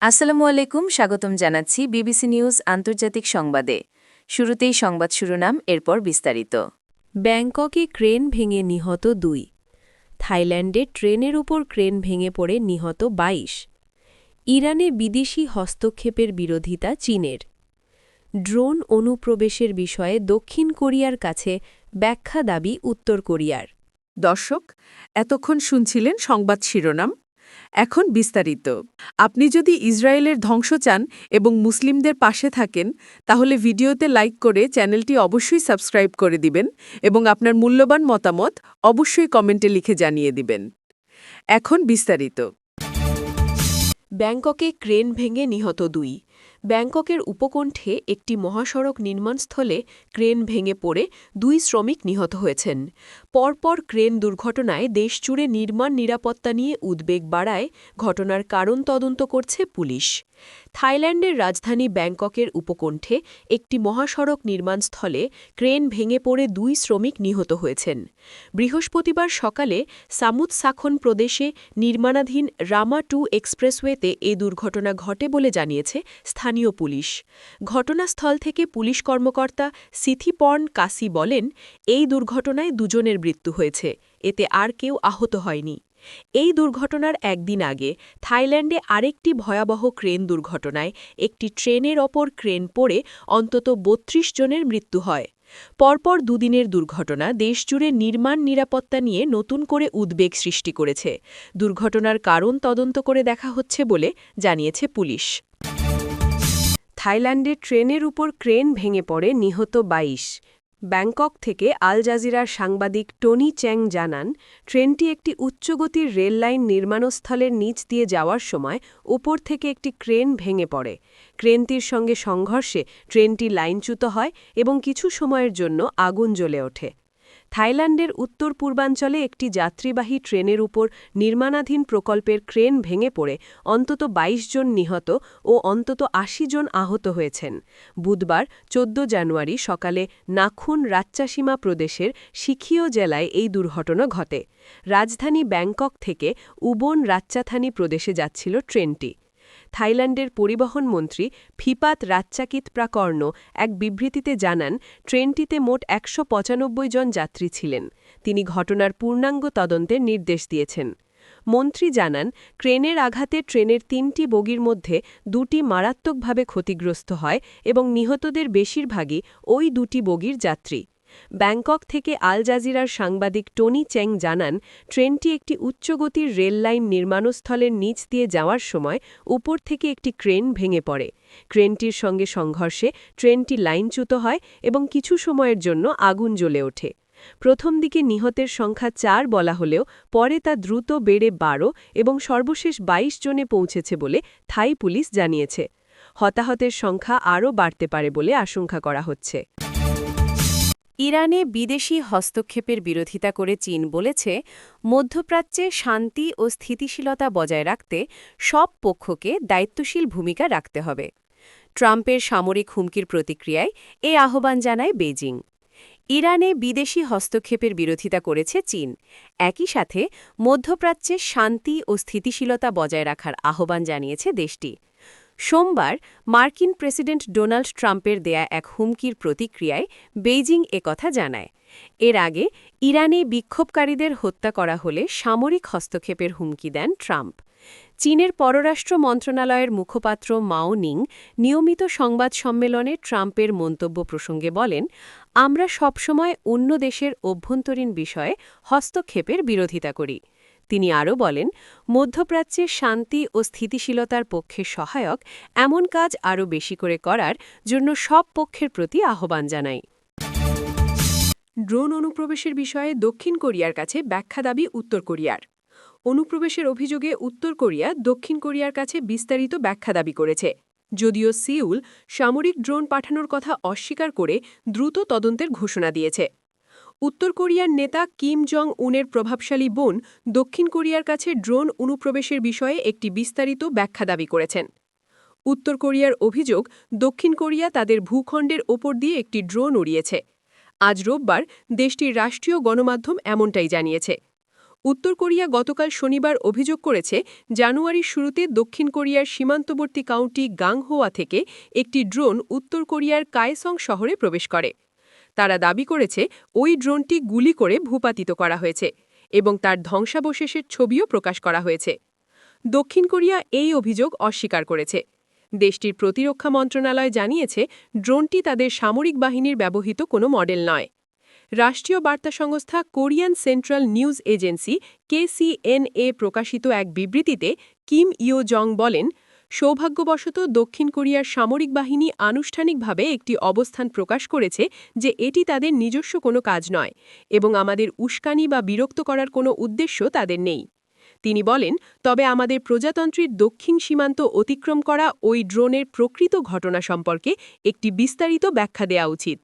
আসসালামু আলাইকুম, স্বাগতম জানাচ্ছি বিবিসি নিউজ আন্তর্জাতিক সংবাদে। শুরুতেই সংবাদ শিরোনাম, এরপর বিস্তারিত। ব্যাংককে ক্রেন ভেঙে নিহত 2। থাইল্যান্ডে ট্রেনের উপর ক্রেন ভেঙে পড়ে নিহত 22। ইরানে বিদেশি হস্তক্ষেপের বিরোধিতা চীনের। ড্রোন অনুপ্রবেশের বিষয়ে দক্ষিণ কোরিয়ার কাছে ব্যাখ্যা দাবি উত্তর কোরিয়ার। দর্শক, এতক্ষণ শুনছিলেন সংবাদ শিরোনাম। এখন বিস্তারিত। আপনি যদি ইসরায়েলের ধ্বংস চান এবং মুসলিমদের পাশে থাকেন, তাহলে ভিডিওতে লাইক করে চ্যানেলটি অবশ্যই সাবস্ক্রাইব করে দিবেন এবং আপনার মূল্যবান মতামত অবশ্যই কমেন্টে লিখে জানিয়ে দিবেন। এখন বিস্তারিত। ব্যাংককে ক্রেন ভেঙে নিহত 2। ব্যাংককের উপকণ্ঠে একটি মহাসড়ক নির্মাণস্থলে ক্রেন ভেঙে পড়ে 2 শ্রমিক নিহত হয়েছেন। পরপর ক্রেন দুর্ঘটনায় দেশজুড়ে নির্মাণ নিরাপত্তা নিয়ে উদ্বেগ বাড়ায় ঘটনার কারণ তদন্ত করছে পুলিশ। থাইল্যান্ডের রাজধানী ব্যাংককের উপকণ্ঠে একটি মহাসড়ক নির্মাণস্থলে ক্রেন ভেঙে পড়ে 2 শ্রমিক নিহত হয়েছেন। বৃহস্পতিবার সকালে সামুদ সাখন প্রদেশে নির্মাণাধীন রামা 2 এক্সপ্রেসওয়েতে এ দুর্ঘটনা ঘটে বলে জানিয়েছে স্থানীয় পুলিশ। ঘটনাস্থল থেকে পুলিশ কর্মকর্তা সিথিপর্ন কাসি বলেন, এই দুর্ঘটনায় 2 জনের মৃত্যু হয়েছে, এতে আর কেউ আহত হয়নি। এই দুর্ঘটনার একদিন আগে থাইল্যান্ডে আরেকটি ভয়াবহ ক্রেন দুর্ঘটনায় একটি ট্রেনের ওপর ক্রেন পড়ে অন্তত 32 জনের মৃত্যু হয়। পরপর দুদিনের দুর্ঘটনা দেশজুড়ে নির্মাণ নিরাপত্তা নিয়ে নতুন করে উদ্বেগ সৃষ্টি করেছে। দুর্ঘটনার কারণ তদন্ত করে দেখা হচ্ছে বলে জানিয়েছে পুলিশ। থাইল্যান্ডে ট্রেনের উপর ক্রেন ভেঙে পড়ে নিহত 22। ব্যাংকক থেকে আল জাজিরার সাংবাদিক টনি চ্যাং জানান, ট্রেনটি একটি উচ্চগতির রেললাইন নির্মাণস্থলের নিচ দিয়ে যাওয়ার সময় উপর থেকে একটি ক্রেন ভেঙে পড়ে। ক্রেনটির সঙ্গে সংঘর্ষে ট্রেনটি লাইনচ্যুত হয় এবং কিছু সময়ের জন্য আগুন জ্বলে ওঠে। থাইল্যান্ডের উত্তর পূর্বাঞ্চলে একটি যাত্রীবাহী ট্রেনের উপর নির্মাণাধীন প্রকল্পের ক্রেন ভেঙে পড়ে অন্তত 22 জন নিহত ও অন্তত 80 জন আহত হয়েছেন। বুধবার 14 জানুয়ারি সকালে নাখুন রাচ্চাসীমা প্রদেশের শিখিও জেলায় এই দুর্ঘটনা ঘটে। রাজধানী ব্যাংকক থেকে উবোন রাচ্চাথানি প্রদেশে যাচ্ছিল ট্রেনটি। থাইল্যান্ডের পরিবহন মন্ত্রী ফিপাত রাচ্চাকিত প্রাকর্ণ এক বিবৃতিতে জানান, ট্রেনটিতে মোট 195 জন যাত্রী ছিলেন। তিনি ঘটনার পূর্ণাঙ্গ তদন্তের নির্দেশ দিয়েছেন। মন্ত্রী জানান, ক্রেনের আঘাতে ট্রেনের 3টি বগির মধ্যে 2টি মারাত্মকভাবে ক্ষতিগ্রস্ত হয় এবং নিহতদের বেশিরভাগই ওই 2টি বগির যাত্রী। ব্যাংকক থেকে আল জাজিরার সাংবাদিক টনি চ্যাং জানান, ট্রেনটি একটি উচ্চগতির রেললাইন নির্মাণস্থলের নিচ দিয়ে যাওয়ার সময় উপর থেকে একটি ক্রেন ভেঙে পড়ে। ক্রেনটির সঙ্গে সংঘর্ষে ট্রেনটি লাইনচ্যুত হয় এবং কিছু সময়ের জন্য আগুন জ্বলে ওঠে। প্রথম দিকে নিহতের সংখ্যা 4 বলা হলেও পরে তা দ্রুত বেড়ে 12 এবং সর্বশেষ 22 জনে পৌঁছেছে বলে থাই পুলিশ জানিয়েছে। হতাহতের সংখ্যা আরও বাড়তে পারে বলে আশঙ্কা করা হচ্ছে। ইরানে বিদেশি হস্তক্ষেপের বিরোধিতা করে চীন বলেছে, মধ্যপ্রাচ্যে শান্তি ও স্থিতিশীলতা বজায় রাখতে সব পক্ষকে দায়িত্বশীল ভূমিকা রাখতে হবে। ট্রাম্পের সামরিক হুমকির প্রতিক্রিয়ায় এ আহ্বান জানায় বেইজিং। ইরানে বিদেশি হস্তক্ষেপের বিরোধিতা করেছে চীন। একই সাথে মধ্যপ্রাচ্যে শান্তি ও স্থিতিশীলতা বজায় রাখার আহ্বান জানিয়েছে দেশটি। সোমবার মার্কিন প্রেসিডেন্ট ডোনাল্ড ট্রাম্পের দেয়া এক হুমকির প্রতিক্রিয়ায় বেইজিং একথা জানায়। এর আগে ইরানে বিক্ষোভকারীদের হত্যা করা হলে সামরিক হস্তক্ষেপের হুমকি দেন ট্রাম্প। চীনের পররাষ্ট্র মন্ত্রণালয়ের মুখপাত্র মাও নিং নিয়মিত সংবাদ সম্মেলনে ট্রাম্পের মন্তব্য প্রসঙ্গে বলেন, আমরা সবসময় অন্য দেশের অভ্যন্তরীণ বিষয়ে হস্তক্ষেপের বিরোধিতা করি। তিনি আরও বলেন, মধ্যপ্রাচ্যে শান্তি ও স্থিতিশীলতার পক্ষে সহায়ক এমন কাজ আরও বেশি করে করার জন্য সব পক্ষের প্রতি আহ্বান জানাই। ড্রোন অনুপ্রবেশের বিষয়ে দক্ষিণ কোরিয়ার কাছে ব্যাখ্যা দাবি উত্তর কোরিয়ার। অনুপ্রবেশের অভিযোগে উত্তর কোরিয়া দক্ষিণ কোরিয়ার কাছে বিস্তারিত ব্যাখ্যা দাবি করেছে। যদিও সিউল সামরিক ড্রোন পাঠানোর কথা অস্বীকার করে দ্রুত তদন্তের ঘোষণা দিয়েছে। উত্তর কোরিয়ার নেতা কিম জং উনের প্রভাবশালী বোন দক্ষিণ কোরিয়ার কাছে ড্রোন অনুপ্রবেশের বিষয়ে একটি বিস্তারিত ব্যাখ্যা দাবি করেছেন। উত্তর কোরিয়ার অভিযোগ, দক্ষিণ কোরিয়া তাদের ভূখণ্ডের ওপর দিয়ে একটি ড্রোন উড়িয়েছে। আজ রোববার দেশটির রাষ্ট্রীয় গণমাধ্যম এমনটাই জানিয়েছে। উত্তর কোরিয়া গতকাল শনিবার অভিযোগ করেছে জানুয়ারির শুরুতে দক্ষিণ কোরিয়ার সীমান্তবর্তী কাউন্টি গাংহোয়া থেকে একটি ড্রোন উত্তর কোরিয়ার কায়সং শহরে প্রবেশ করে। তারা দাবি করেছে ওই ড্রোনটি গুলি করে ভূপাতিত করা হয়েছে এবং তার ধ্বংসাবশেষের ছবিও প্রকাশ করা হয়েছে। দক্ষিণ কোরিয়া এই অভিযোগ অস্বীকার করেছে। দেশটির প্রতিরক্ষা মন্ত্রণালয় জানিয়েছে ড্রোনটি তাদের সামরিক বাহিনীর ব্যবহৃত কোনো মডেল নয়। রাষ্ট্রীয় বার্তা সংস্থা Korean central news agency KCNA প্রকাশিত এক বিবৃতিতে কিম ইয়ো জং বলেন, সৌভাগ্যবশত দক্ষিণ কোরিয়ার সামরিক বাহিনী আনুষ্ঠানিকভাবে একটি অবস্থান প্রকাশ করেছে যে এটি তাদের নিজস্ব কোনো কাজ নয় এবং আমাদের উস্কানি বা বিরক্ত করার কোনো উদ্দেশ্য তাদের নেই। তিনি বলেন, তবে আমাদের প্রজাতন্ত্রের দক্ষিণ সীমান্ত অতিক্রম করা ওই ড্রোনের প্রকৃত ঘটনা সম্পর্কে একটি বিস্তারিত ব্যাখ্যা দেওয়া উচিত।